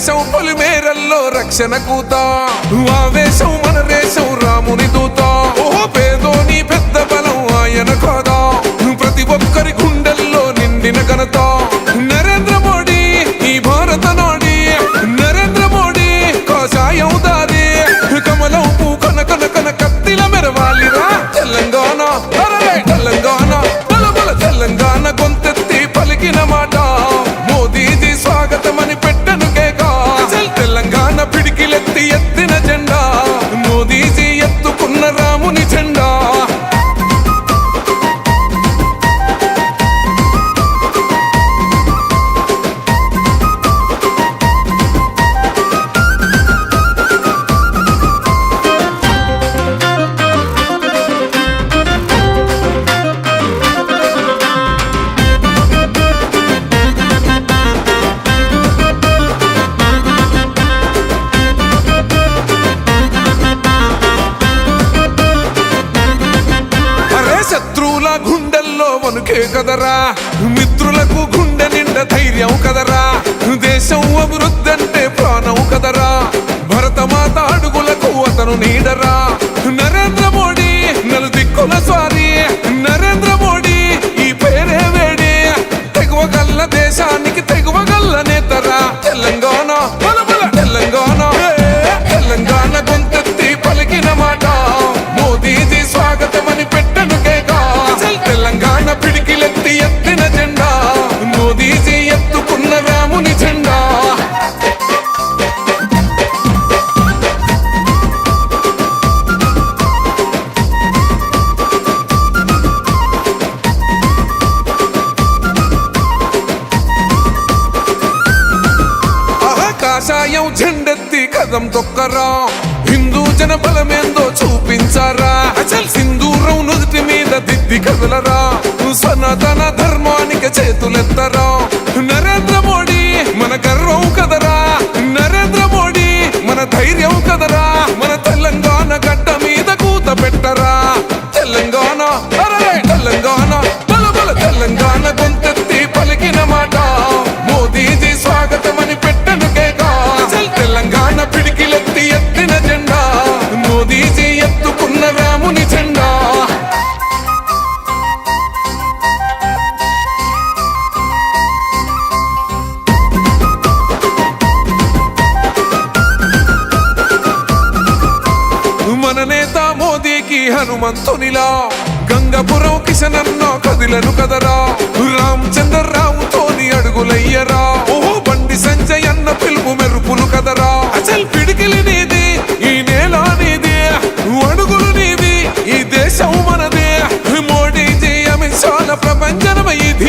దేశం పొలిమేరల్లో రక్షణ కూత ఆవేశం మన దేశం రాముని దూత ఓహో పేదోని పెద్ద బలం ఆయన కోదా ప్రతి ఒక్కరి గుండెల్లో నిండిన ఘనత నరేంద్ర మోడీ ఈ భారత నాడి నరేంద్ర మోడీ కాషాయం దారి కమలం పూ కన కన కన కత్తిల మెరవాలిరా తెలంగాణ తెలంగాణ బలబల తెలంగాణ గొంతెత్తి పలికిన మాట మోదీజీ స్వాగతమని పెట్టను కేక తెలంగాణ పిడికిలెత్తి ఎత్తిన జెండా మోదీజీ ఎత్తుకున్న రాముని జెండా శత్రువుల గుండెల్లో వణుకే కదరా మిత్రులకు గుండె నిండా ధైర్యం కదరా దేశం అభివృద్ధి అంటే ప్రాణం కదరా భరతమాత అడుగులకు అతను నీడరా నరేంద్ర మోడీ నలుదిక్కుల స్వారీ నరేంద్ర మోడీ ఈ పేరే వేడి తెగువగల్ల దేశానికి తెగువగల్ల నేతరా తెలంగాణ బలబల తెలంగాణ తెలంగాణ గొంతెత్తి పలికిన మాట మోదీజీ స్వాగతమని పెట్టను తెలంగాణ పిడికిలెత్తి ఎత్తిన జెండా మోదీజీ ఎత్తుకున్న రాముని జెండా కాషాయం జెండెత్తి కదం తొక్కరా హిందూ జన బలమేందో చూపించారా అసలు సింధూరం నుదుటి మీద దిద్ది కదలరా సనాతన ధర్మానికి చేతులెత్తరా నరేంద్ర మోడీ మన గర్వం కదరా నరేంద్ర మోడీ మన ధైర్యం కదరా మన తెలంగాణ గడ్డ మీద కూత పెట్టరా తెలంగాణ తెలంగాణ బలబల తెలంగాణ గొంతెత్తి పలికిన మాట మోదీజీ స్వాగతమని పెట్టను కేక తెలంగాణ పిడికిలెత్తి ఎత్తిన జెండా మోదీజీ ఎత్తుకున్న రాముని జెండా మన నేత మోదీకి హనుమంతునిలా గంగపురం కిషనన్న కదిలను కదరా రామచంద్రరావుతోని అడుగులయ్యరా ఓహో బండి సంజయ్ అన్న పిలుపు మెరుపులు కదరా అసలు పిడికిలి నీది ఈ నేల నీది అడుగులు నీది ఈ దేశం మనదే మోడీజీ అమిత్ షాల ప్రపంచనమ ఇది